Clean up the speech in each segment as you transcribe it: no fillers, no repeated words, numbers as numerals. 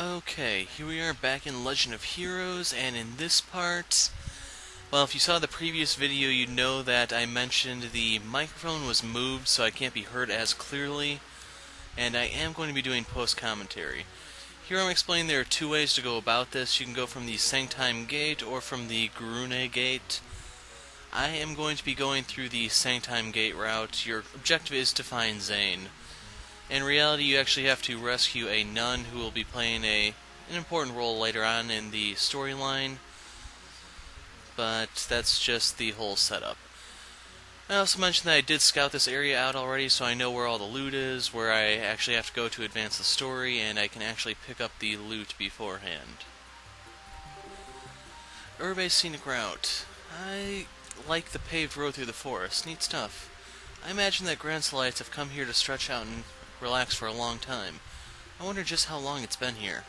Okay, here we are back in Legend of Heroes, and in this part, well, if you saw the previous video, you'd know that I mentioned the microphone was moved so I can't be heard as clearly, and I am going to be doing post-commentary. Here I'm explaining there are two ways to go about this. You can go from the Sanctime Gate or from the Grune Gate. I am going to be going through the Sanctime Gate route. Your objective is to find Zane. In reality, you actually have to rescue a nun who will be playing an important role later on in the storyline, but that's just the whole setup. I also mentioned that I did scout this area out already, so I know where all the loot is, where I actually have to go to advance the story, and I can actually pick up the loot beforehand. Erbe Scenic Route. I like the paved road through the forest. Neat stuff. I imagine that Granselites have come here to stretch out and relax for a long time. I wonder just how long it's been here.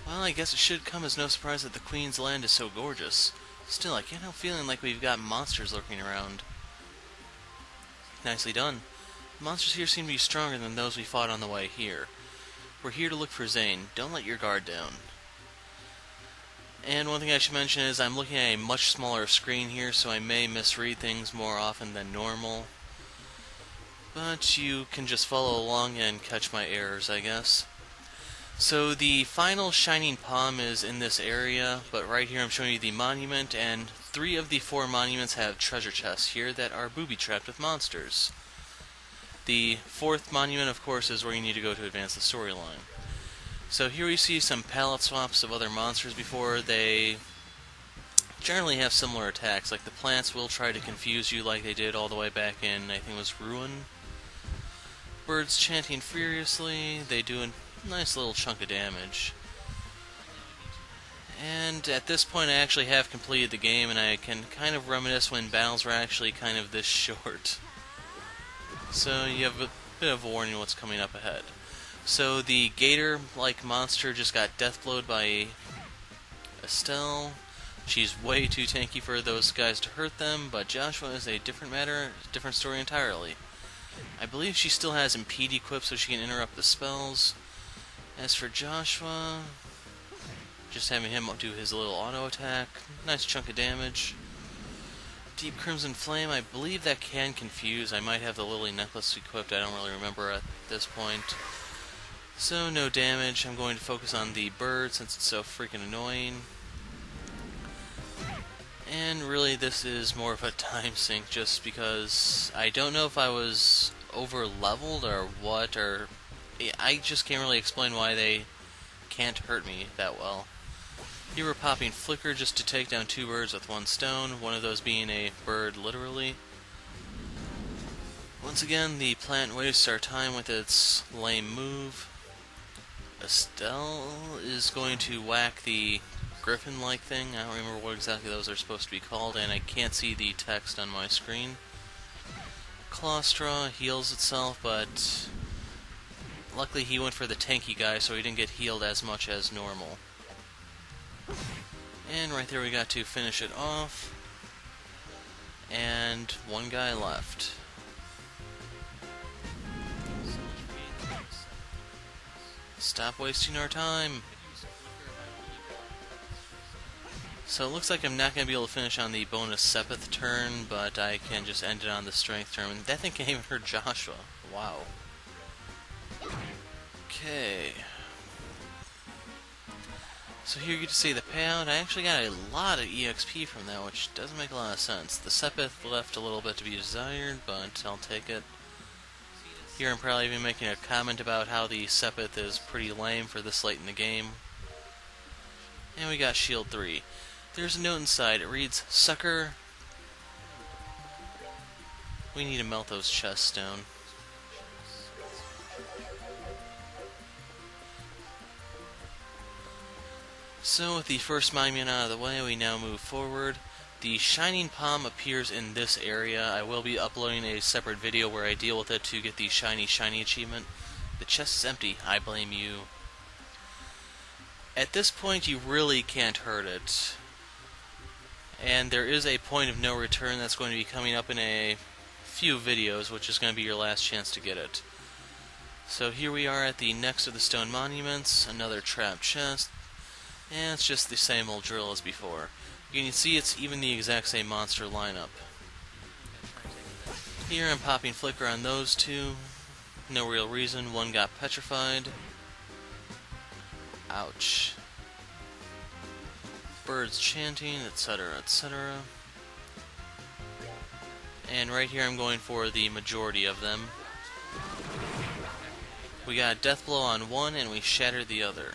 Well, I guess it should come as no surprise that the Queen's land is so gorgeous. Still, I can't help feeling like we've got monsters lurking around. Nicely done. The monsters here seem to be stronger than those we fought on the way here. We're here to look for Zane. Don't let your guard down. And one thing I should mention is I'm looking at a much smaller screen here, so I may misread things more often than normal. But you can just follow along and catch my errors, I guess. So the final Shining Palm is in this area, but right here I'm showing you the monument, and 3 of the 4 monuments have treasure chests here that are booby-trapped with monsters. The 4th monument, of course, is where you need to go to advance the storyline. So here we see some palette swaps of other monsters before. They generally have similar attacks, like the plants will try to confuse you like they did all the way back in, I think it was Ruin. Birds chanting furiously, they do a nice little chunk of damage. And at this point I actually have completed the game, and I can kind of reminisce when battles were actually kind of this short. So you have a bit of a warning of what's coming up ahead. So the gator-like monster just got deathblowed by Estelle. She's way too tanky for those guys to hurt them, but Joshua is a different matter, different story entirely. I believe she still has Impede equipped so she can interrupt the spells. As for Joshua, just having him do his little auto attack, nice chunk of damage. Deep Crimson Flame, I believe that can confuse. I might have the Lily Necklace equipped, I don't really remember at this point. So no damage. I'm going to focus on the bird since it's so freaking annoying. And really this is more of a time sink just because I don't know if I was over leveled or what, or I just can't really explain why they can't hurt me that well. Here we're popping Flicker just to take down 2 birds with 1 stone, one of those being a bird literally. Once again, the plant wastes our time with its lame move. Estelle is going to whack the griffin-like thing. I don't remember what exactly those are supposed to be called, and I can't see the text on my screen. Clawstraw heals itself, but luckily he went for the tanky guy, so he didn't get healed as much as normal. And right there we got to finish it off. And 1 guy left. Stop wasting our time. So it looks like I'm not going to be able to finish on the bonus Sepith turn, but I can just end it on the strength turn. And that thing can't even hurt Joshua. Wow. Okay. So here you get to see the payout. I actually got a lot of EXP from that, which doesn't make a lot of sense. The Sepith left a little bit to be desired, but I'll take it. Here I'm probably even making a comment about how the Sepith is pretty lame for this late in the game. And we got Shield 3. There's a note inside. It reads, "Sucker." We need to melt those chests down. So with the first monument out of the way, we now move forward. The Shining Palm appears in this area. I will be uploading a separate video where I deal with it to get the Shiny achievement. The chest is empty. I blame you. At this point, you really can't hurt it. And there is a point of no return that's going to be coming up in a few videos, which is going to be your last chance to get it. So here we are at the next of the stone monuments, another trap chest, and it's just the same old drill as before. You can see it's even the exact same monster lineup. Here I'm popping flicker on those two, no real reason, one got petrified. Ouch. Birds chanting, etc., etc. And right here I'm going for the majority of them. We got a death blow on one and we shattered the other.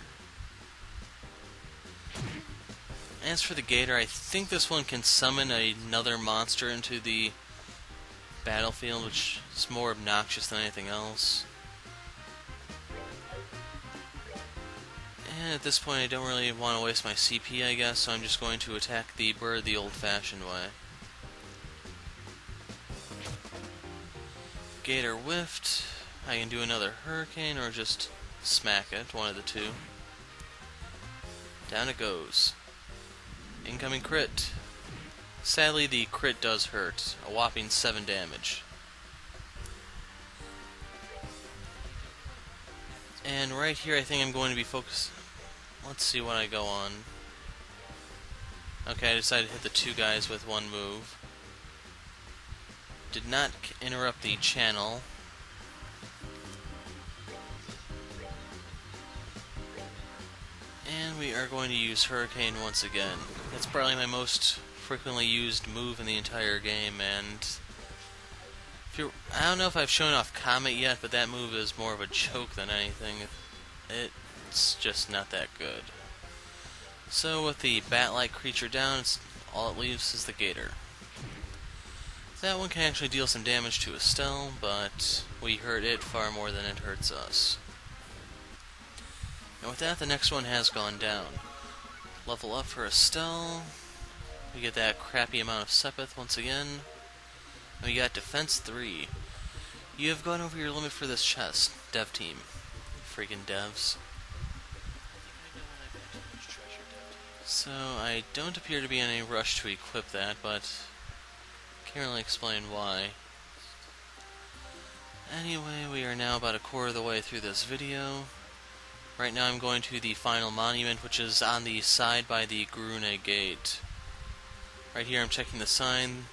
As for the gator, I think this one can summon another monster into the battlefield, which is more obnoxious than anything else. And at this point I don't really want to waste my CP, I guess, so I'm just going to attack the bird the old-fashioned way. Gator whiffed. I can do another hurricane or just smack it, one of the two. Down it goes. Incoming crit. Sadly, the crit does hurt, a whopping 7 damage. And right here I think I'm going to be focused. Let's see what I go on. Okay, I decided to hit the two guys with one move. Did not interrupt the channel. And we are going to use Hurricane once again. That's probably my most frequently used move in the entire game, and I don't know if I've shown off Comet yet, but that move is more of a joke than anything. It's just not that good. So with the bat-like creature down, all it leaves is the gator. That one can actually deal some damage to Estelle, but we hurt it far more than it hurts us. And with that, the next one has gone down. Level up for Estelle. We get that crappy amount of Sepith once again. And we got Defense 3. You have gone over your limit for this chest, dev team. Freaking devs. So, I don't appear to be in any rush to equip that, but can't really explain why. Anyway, we are now about a quarter of the way through this video. Right now I'm going to the final monument, which is on the side by the Grune Gate. Right here I'm checking the sign.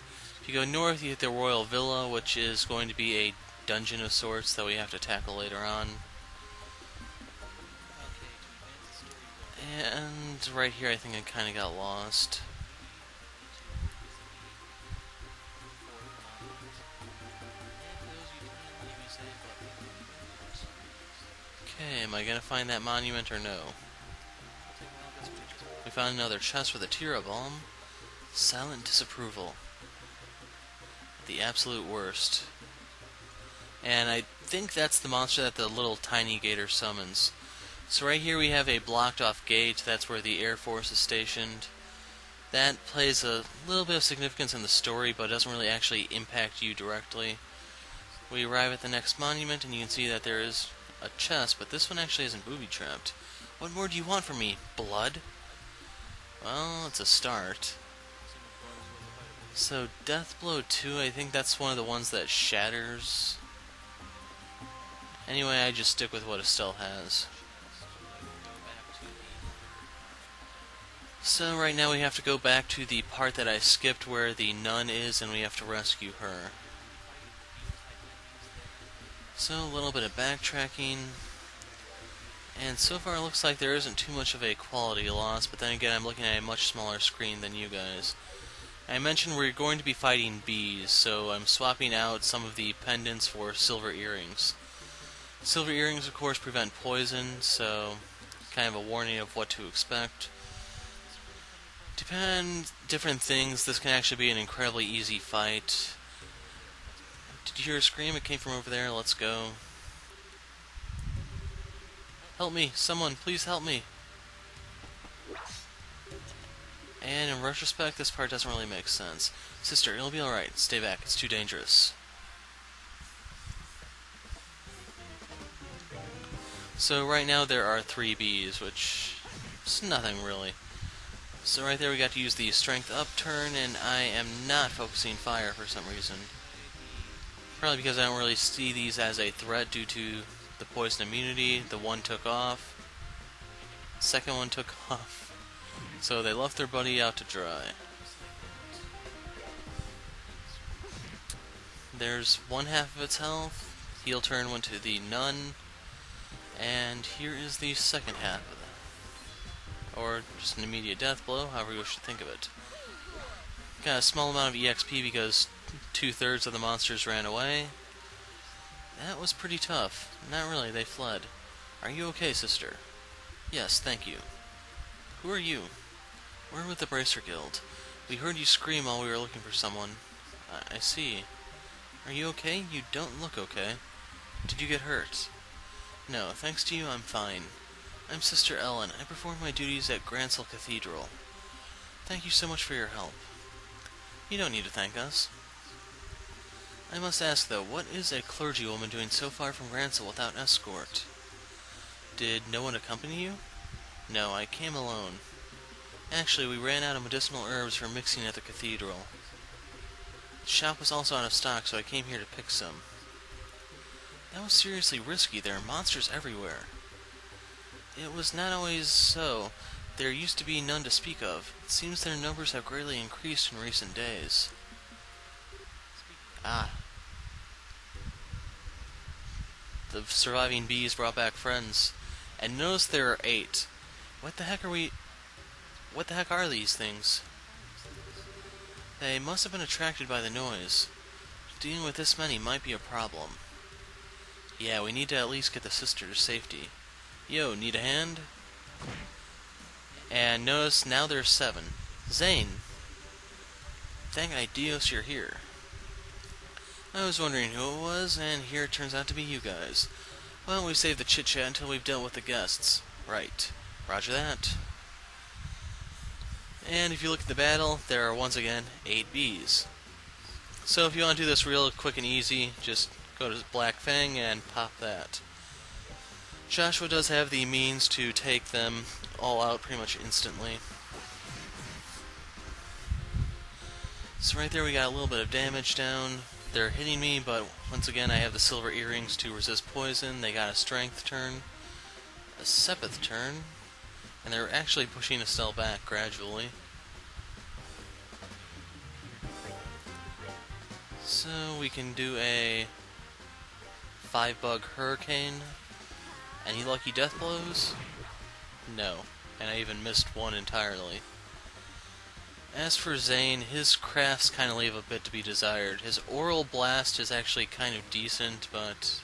If you go north, you hit the Royal Villa, which is going to be a dungeon of sorts that we have to tackle later on. And right here I think I kind of got lost. Okay, am I going to find that monument or no? We found another chest with a Tira Bomb. Silent disapproval. The absolute worst. And I think that's the monster that the little tiny gator summons. So right here we have a blocked off gate. That's where the Air Force is stationed. That plays a little bit of significance in the story, but doesn't really actually impact you directly. We arrive at the next monument, and you can see that there is a chest, but this one actually isn't booby-trapped. What more do you want from me? Blood? Well, it's a start. So, Death Blow 2, I think that's one of the ones that shatters. Anyway, I just stick with what Estelle has. So, right now we have to go back to the part that I skipped where the nun is, and we have to rescue her. So, a little bit of backtracking. And so far it looks like there isn't too much of a quality loss, but then again I'm looking at a much smaller screen than you guys. I mentioned we're going to be fighting bees, so I'm swapping out some of the pendants for silver earrings. Silver earrings, of course, prevent poison, so kind of a warning of what to expect. Depend different things, this can actually be an incredibly easy fight. Did you hear a scream? It came from over there. Let's go. Help me! Someone, please help me! And in retrospect, this part doesn't really make sense. Sister, it'll be alright. Stay back. It's too dangerous. So right now there are 3 bees, which is nothing really. So right there we got to use the strength upturn, and I am not focusing fire for some reason. Probably because I don't really see these as a threat due to the poison immunity. The one took off. Second one took off. So they left their buddy out to dry. There's one half of its health. Heel turn went to the nun. And here is the second half of it. Or just an immediate death blow, however you wish to think of it. Got a small amount of EXP because 2/3 of the monsters ran away. That was pretty tough. Not really, they fled. Are you okay, sister? Yes, thank you. Who are you? We're with the Bracer Guild. We heard you scream while we were looking for someone. I see. Are you okay? You don't look okay. Did you get hurt? No, thanks to you, I'm fine. I'm Sister Ellen. I perform my duties at Gransel Cathedral. Thank you so much for your help. You don't need to thank us. I must ask, though, what is a clergywoman doing so far from Gransel without escort? Did no one accompany you? No, I came alone. Actually, we ran out of medicinal herbs for mixing at the cathedral. The shop was also out of stock, so I came here to pick some. That was seriously risky. There are monsters everywhere. It was not always so. There used to be none to speak of. It seems their numbers have greatly increased in recent days. Ah. The surviving bees brought back friends. And notice there are 8. What the heck are these things? They must have been attracted by the noise. Dealing with this many might be a problem. Yeah, we need to at least get the sister to safety. Yo, need a hand? And notice now there's 7. Zane! Thank Dios you're here. I was wondering who it was, and here it turns out to be you guys. Why don't we save the chit-chat until we've dealt with the guests? Right. Roger that. And if you look at the battle, there are once again 8 bees. So if you want to do this real quick and easy, just go to Black Fang and pop that. Joshua does have the means to take them all out pretty much instantly. So right there we got a little bit of damage down. They're hitting me, but once again I have the silver earrings to resist poison. They got a strength turn, a sepith turn, and they're actually pushing Estelle back gradually. So we can do a 5-bug hurricane. Any lucky death blows? No, and I even missed one entirely. As for Zane, his crafts kind of leave a bit to be desired. His oral blast is actually kind of decent, but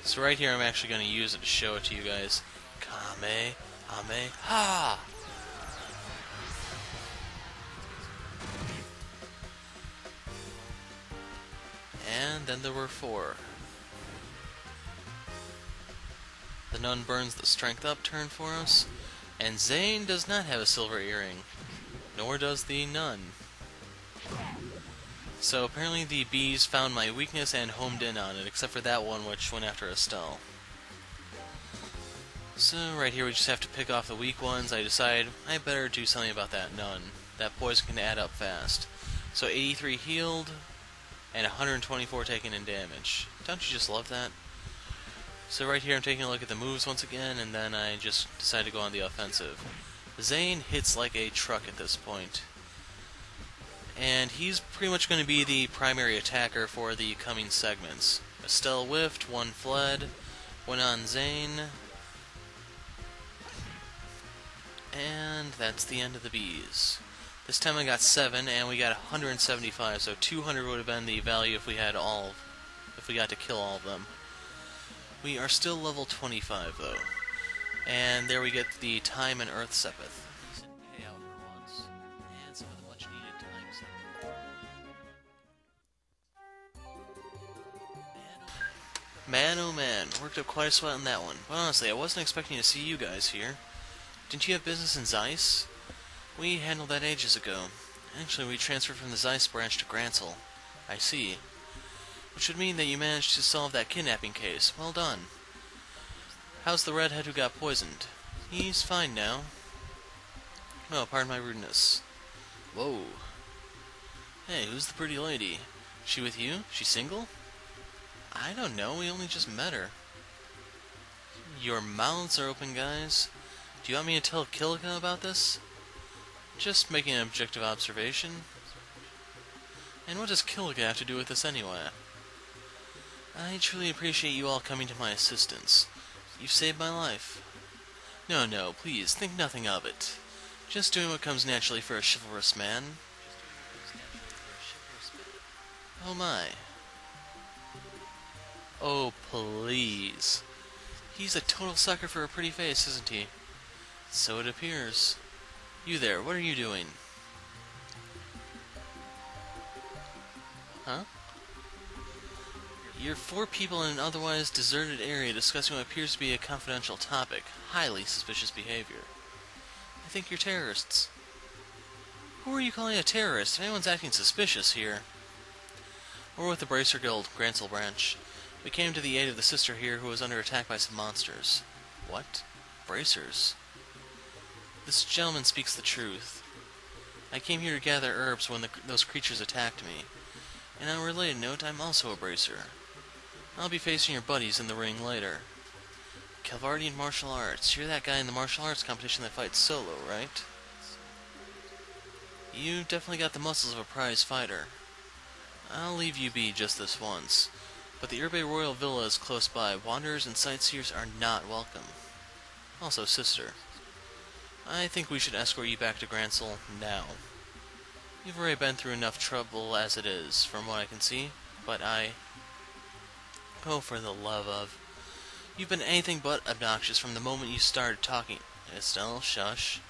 So right here I'm actually going to use it to show it to you guys. Kamehameha! And then there were 4. The nun burns the strength up turn for us, and Zane does not have a silver earring, nor does the nun. So apparently the bees found my weakness and homed in on it, except for that one which went after Estelle. So right here we just have to pick off the weak ones. I decide I better do something about that nun. That poison can add up fast. So 83 healed, and 124 taken in damage. Don't you just love that? So right here I'm taking a look at the moves once again, and then I just decide to go on the offensive. Zane hits like a truck at this point. And he's pretty much going to be the primary attacker for the coming segments. Estelle whiffed, 1 fled, went on Zane. And that's the end of the bees. This time I got 7, and we got 175, so 200 would have been the value if we got to kill all of them. We are still level 25, though. And there we get the Time and Earth Sepith. Decent payout for once, and some of the much-needed Time Sepith. Man, oh man, worked up quite a sweat on that one. But honestly, I wasn't expecting to see you guys here. Didn't you have business in Zeiss? We handled that ages ago. Actually, we transferred from the Zeiss branch to Gransel. I see. Which would mean that you managed to solve that kidnapping case. Well done. How's the redhead who got poisoned? He's fine now. Oh, pardon my rudeness. Whoa. Hey, who's the pretty lady? She with you? She single? I don't know, we only just met her. Your mouths are open, guys. Do you want me to tell Kilika about this? Just making an objective observation. And what does Kilika have to do with this anyway? I truly appreciate you all coming to my assistance. You've saved my life. No, no, please, think nothing of it. Just doing what comes naturally for a chivalrous man. Oh my. Oh, please. He's a total sucker for a pretty face, isn't he? So it appears. You there, what are you doing? Huh? You're 4 people in an otherwise deserted area discussing what appears to be a confidential topic. Highly suspicious behavior. I think you're terrorists. Who are you calling a terrorist? If anyone's acting suspicious here. We're with the Bracer Guild, Grancel branch. We came to the aid of the sister here who was under attack by some monsters. What? Bracers? This gentleman speaks the truth. I came here to gather herbs when those creatures attacked me. And on a related note, I'm also a bracer. I'll be facing your buddies in the ring later. Calvardian martial arts. You're that guy in the martial arts competition that fights solo, right? You definitely got the muscles of a prize fighter. I'll leave you be just this once. But the Erbe Royal Villa is close by. Wanderers and sightseers are not welcome. Also, sister. I think we should escort you back to Grancel now. You've already been through enough trouble as it is, from what I can see. But oh, for the love of... You've been anything but obnoxious from the moment you started talking. Estelle, shush.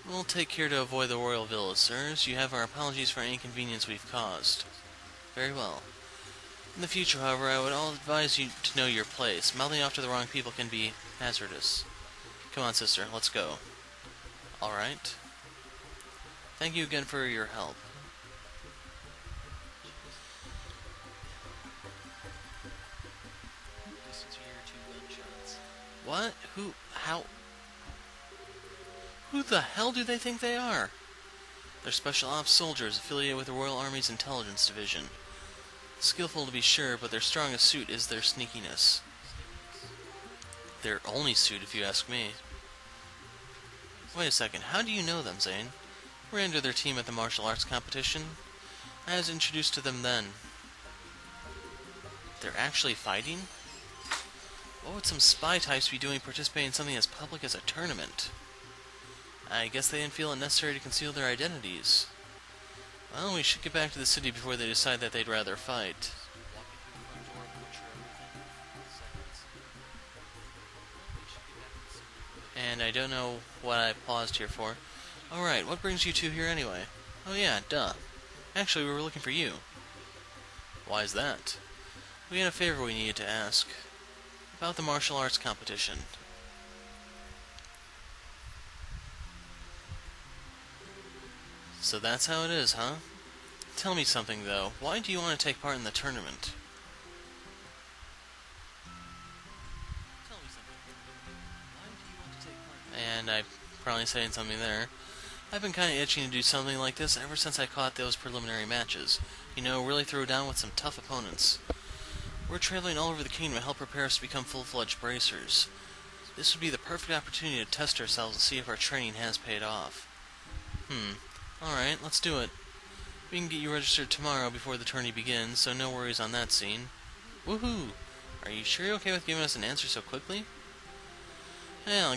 We'll take care to avoid the Royal Villa, sirs. You have our apologies for any inconvenience we've caused. Very well. In the future, however, I would all advise you to know your place. Mouthing off to the wrong people can be hazardous. Come on, sister, let's go. Alright. Thank you again for your help. What? Who? How? Who the hell do they think they are? They're special ops soldiers affiliated with the Royal Army's Intelligence Division. Skillful to be sure, but their strongest suit is their sneakiness. Their only suit, if you ask me. Wait a second, how do you know them, Zane? We're into their team at the martial arts competition. I was introduced to them then. They're actually fighting? What would some spy types be doing participating in something as public as a tournament? I guess they didn't feel it necessary to conceal their identities. Well, we should get back to the city before they decide that they'd rather fight. And I don't know what I paused here for. Alright, what brings you two here anyway? Oh yeah, duh. Actually, we were looking for you. Why's that? We had a favor we needed to ask. About the martial arts competition. So that's how it is, huh? Tell me something, though. Why do you want to take part in the tournament? Tell me something. Why do you want to take part? And I'm probably saying something there. I've been kind of itching to do something like this ever since I caught those preliminary matches. You know, really throw down with some tough opponents. We're traveling all over the kingdom to help prepare us to become full-fledged bracers. This would be the perfect opportunity to test ourselves and see if our training has paid off. Alright, let's do it. We can get you registered tomorrow before the tourney begins, so no worries on that scene. Woohoo! Are you sure you're okay with giving us an answer so quickly? Yeah,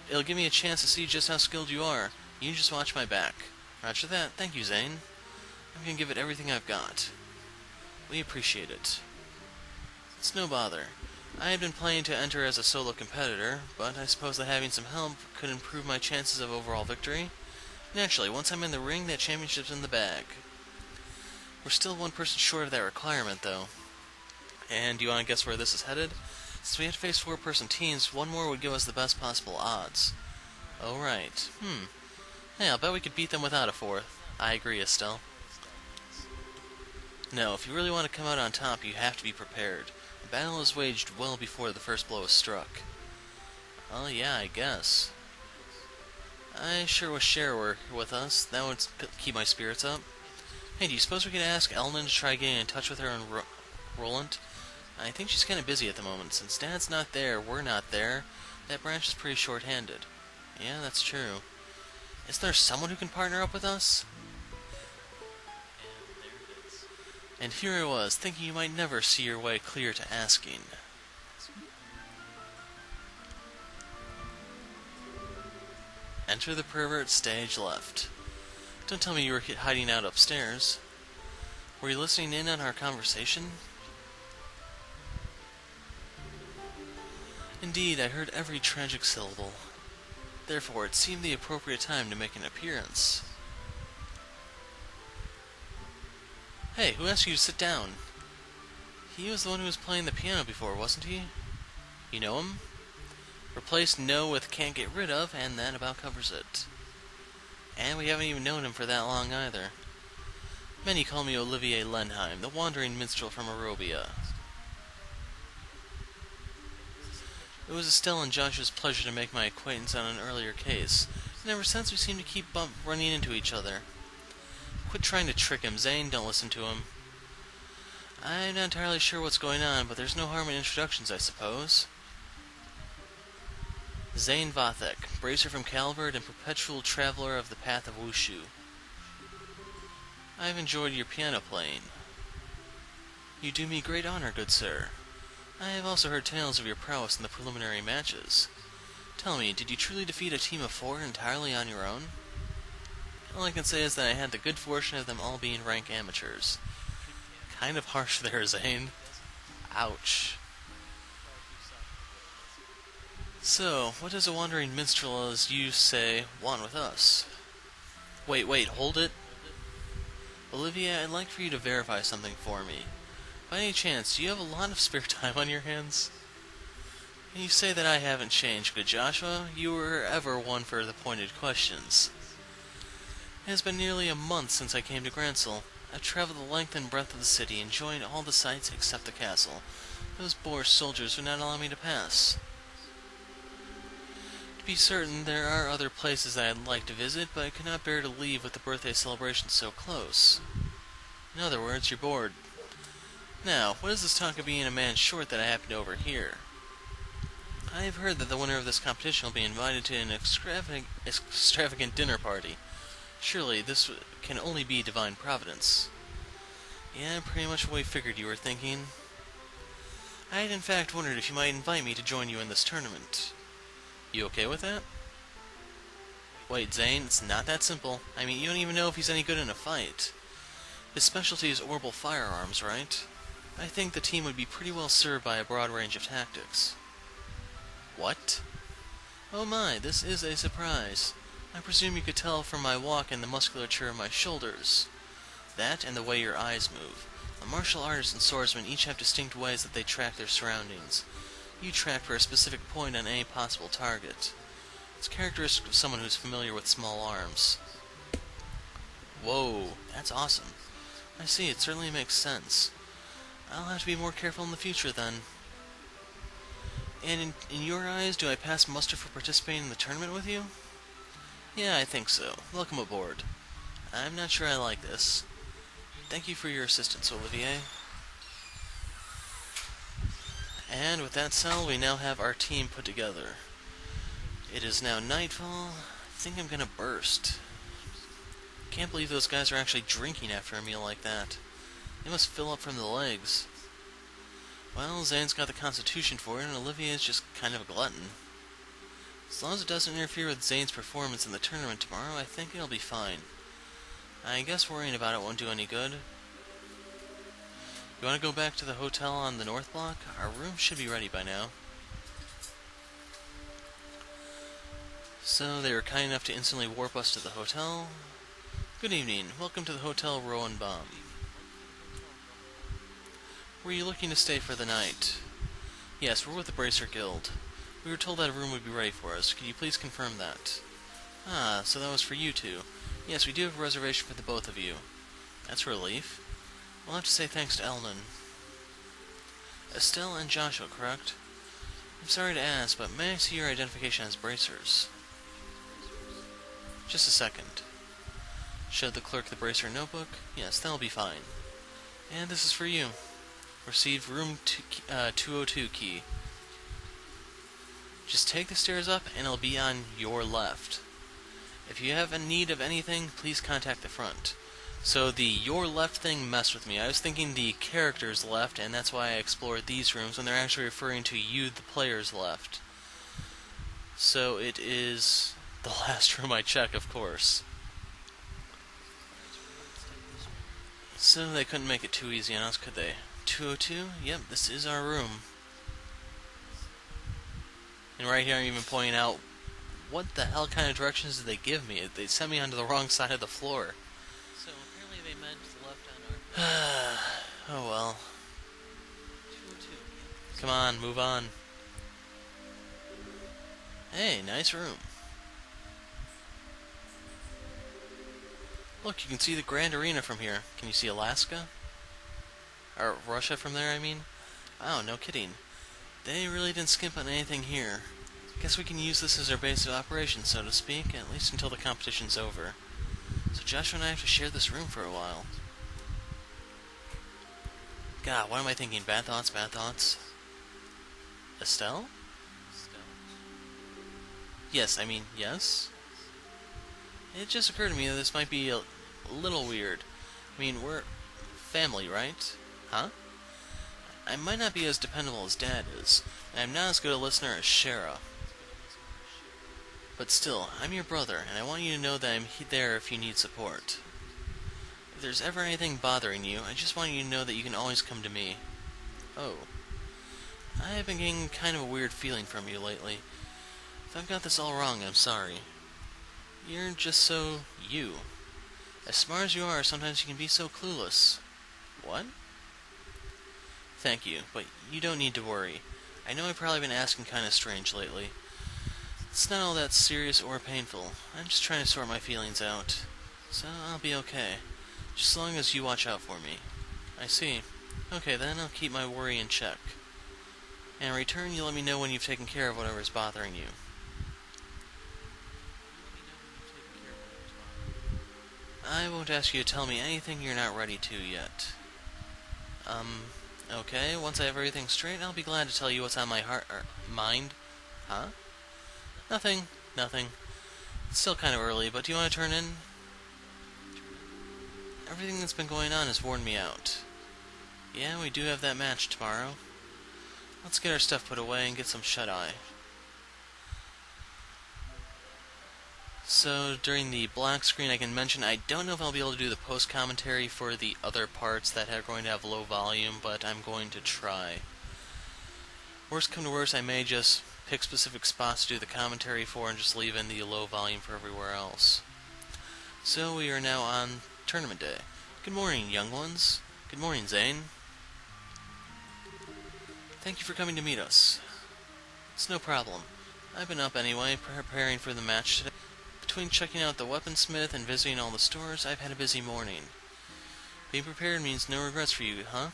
it'll give me a chance to see just how skilled you are. You just watch my back. Roger that. Thank you, Zane. I'm gonna give it everything I've got. We appreciate it. It's no bother. I had been planning to enter as a solo competitor, but I suppose that having some help could improve my chances of overall victory. Naturally, once I'm in the ring, that championship's in the bag. We're still one person short of that requirement, though. And do you want to guess where this is headed? Since we had to face 4-person teams, one more would give us the best possible odds. Oh, right. Hey, I'll bet we could beat them without a 4th. I agree, Estelle. No, if you really want to come out on top, you have to be prepared. The battle is waged well before the first blow is struck. Oh, yeah, I guess. I sure wish Cher were with us. That would keep my spirits up. Hey, do you suppose we could ask Elnan to try getting in touch with her and Roland? I think she's kind of busy at the moment. Since Dad's not there, we're not there. That branch is pretty short-handed. Yeah, that's true. Is there someone who can partner up with us? And here I was, thinking you might never see your way clear to asking. Enter the pervert stage left. Don't tell me you were hiding out upstairs. Were you listening in on our conversation? Indeed, I heard every tragic syllable. Therefore, it seemed the appropriate time to make an appearance. Hey, who asked you to sit down? He was the one who was playing the piano before, wasn't he? You know him? Replace no with can't get rid of, and that about covers it. And we haven't even known him for that long either. Many call me Olivier Lenheim, the wandering minstrel from Arabia. It was Estelle and Joshua's pleasure to make my acquaintance on an earlier case, and ever since we seem to keep running into each other. Quit trying to trick him, Zane, don't listen to him. I'm not entirely sure what's going on, but there's no harm in introductions, I suppose. Zane Vathek, bracer from Calvert and perpetual traveler of the path of Wushu. I've enjoyed your piano playing. You do me great honor, good sir. I have also heard tales of your prowess in the preliminary matches. Tell me, did you truly defeat a team of 4 entirely on your own? All I can say is that I had the good fortune of them all being rank amateurs. Kind of harsh there, Zane. Ouch. So, what does a wandering minstrel, as you say, want with us? Wait, hold it. Olivia, I'd like for you to verify something for me. By any chance, do you have a lot of spare time on your hands? And you say that I haven't changed, good Joshua. You were ever one for the pointed questions. It has been nearly a month since I came to Gransel. I've traveled the length and breadth of the city, enjoying all the sights except the castle. Those Boer soldiers would not allow me to pass. To be certain, there are other places that I'd like to visit, but I could not bear to leave with the birthday celebration so close. In other words, you're bored. Now, what is this talk of being a man short that I happen to overhear? I have heard that the winner of this competition will be invited to an extravagant dinner party. Surely, this can only be divine providence. Yeah, pretty much what we figured you were thinking. I had in fact wondered if you might invite me to join you in this tournament. You okay with that? Wait, Zane, it's not that simple. I mean, you don't even know if he's any good in a fight. His specialty is orbital firearms, right? I think the team would be pretty well served by a broad range of tactics. What? Oh my, this is a surprise. I presume you could tell from my walk and the musculature of my shoulders. That and the way your eyes move. A martial artist and swordsman each have distinct ways that they track their surroundings. You track for a specific point on any possible target. It's characteristic of someone who's familiar with small arms. Whoa, that's awesome. I see, it certainly makes sense. I'll have to be more careful in the future, then. And in your eyes, do I pass muster for participating in the tournament with you? Yeah, I think so. Welcome aboard. I'm not sure I like this. Thank you for your assistance, Olivier. And with that said, we now have our team put together. It is now nightfall. I think I'm gonna burst. Can't believe those guys are actually drinking after a meal like that. They must fill up from the legs. Well, Zane's got the constitution for it, and Olivier's just kind of a glutton. As long as it doesn't interfere with Zane's performance in the tournament tomorrow, I think it'll be fine. I guess worrying about it won't do any good. You want to go back to the hotel on the North Block? Our room should be ready by now. So they were kind enough to instantly warp us to the hotel. Good evening. Welcome to the Hotel Rowenbaum. Were you looking to stay for the night? Yes, we're with the Bracer Guild. We were told that a room would be ready for us. Could you please confirm that? Ah, so that was for you two. Yes, we do have a reservation for the both of you. That's a relief. We'll have to say thanks to Elnan. Estelle and Joshua, correct? I'm sorry to ask, but may I see your identification as bracers? Just a second. Showed the clerk the bracer notebook. Yes, that'll be fine. And this is for you. Received room 202 key. Just take the stairs up and it'll be on your left. If you have a need of anything, please contact the front. So the your left thing messed with me. I was thinking the character's left, and that's why I explored these rooms when they're actually referring to you, the player's left. So it is the last room I check, of course. So they couldn't make it too easy on us, could they? 202? Yep, this is our room. And right here I'm even pointing out, what the hell kind of directions did they give me? They sent me onto the wrong side of the floor. So apparently they meant left on our... Oh well. 202. Come on, move on. Hey, nice room. Look, you can see the Grand Arena from here. Can you see Alaska? Or Russia from there, I mean? Wow, no kidding. They really didn't skimp on anything here. Guess we can use this as our base of operations, so to speak, at least until the competition's over. So Joshua and I have to share this room for a while. God, what am I thinking? Bad thoughts, bad thoughts. Estelle? Yes, I mean, yes? It just occurred to me that this might be a little weird. I mean, we're family, right? Huh? I might not be as dependable as Dad is, and I'm not as good a listener as Shara. But still, I'm your brother, and I want you to know that I'm there if you need support. If there's ever anything bothering you, I just want you to know that you can always come to me. Oh. I have been getting kind of a weird feeling from you lately. If I've got this all wrong, I'm sorry. You're just so you. As smart as you are, sometimes you can be so clueless. What? Thank you, but you don't need to worry. I know I've probably been asking kind of strange lately. It's not all that serious or painful. I'm just trying to sort my feelings out. So I'll be okay. Just as long as you watch out for me. I see. Okay then, I'll keep my worry in check. And in return, you let me know when you've taken care of whatever's bothering you. I won't ask you to tell me anything you're not ready to yet. Okay, once I have everything straight, I'll be glad to tell you what's on my mind. Huh? Nothing. It's still kind of early, but do you want to turn in? Everything that's been going on has worn me out. Yeah, we do have that match tomorrow. Let's get our stuff put away and get some shut-eye. So, during the black screen, I can mention I don't know if I'll be able to do the post-commentary for the other parts that are going to have low volume, but I'm going to try. Worst come to worst, I may just pick specific spots to do the commentary for and just leave in the low volume for everywhere else. So, we are now on Tournament Day. Good morning, young ones. Good morning, Zane. Thank you for coming to meet us. It's no problem. I've been up anyway, preparing for the match today. Between checking out the weaponsmith and visiting all the stores, I've had a busy morning. Being prepared means no regrets for you, huh?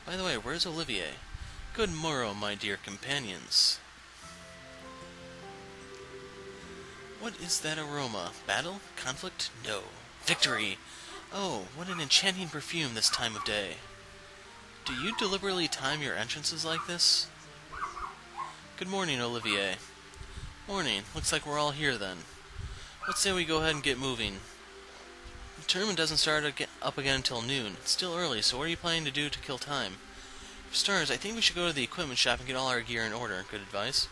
By the way, where's Olivier? Good morrow, my dear companions. What is that aroma? Battle? Conflict? No. Victory! Oh, what an enchanting perfume this time of day. Do you deliberately time your entrances like this? Good morning, Olivier. Morning. Looks like we're all here then. Let's say we go ahead and get moving. The tournament doesn't start up again until noon. It's still early, so what are you planning to do to kill time? For starters, I think we should go to the equipment shop and get all our gear in order. Good advice.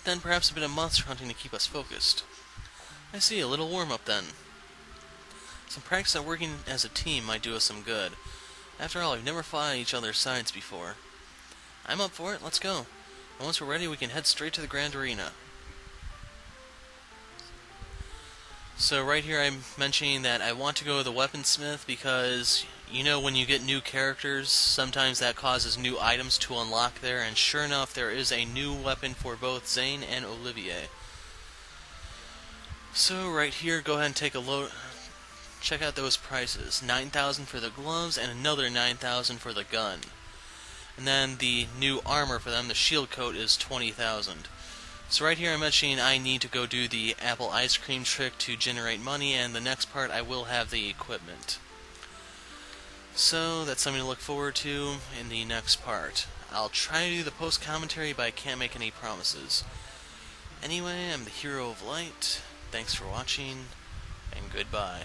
Then perhaps a bit of monster hunting to keep us focused. I see, a little warm-up then. Some practice at working as a team might do us some good. After all, we've never fought on each other's sides before. I'm up for it, let's go. And once we're ready, we can head straight to the Grand Arena. So right here I'm mentioning that I want to go to the weaponsmith because, you know, when you get new characters, sometimes that causes new items to unlock there, and sure enough, there is a new weapon for both Zane and Olivier. So right here, go ahead and take a look. Check out those prices. 9,000 for the gloves and another 9,000 for the gun. And then the new armor for them, the shield coat, is 20,000. So right here I'm mentioning I need to go do the apple ice cream trick to generate money, and the next part I will have the equipment. So that's something to look forward to in the next part. I'll try to do the post-commentary, but I can't make any promises. Anyway, I'm the Hero of Light. Thanks for watching, and goodbye.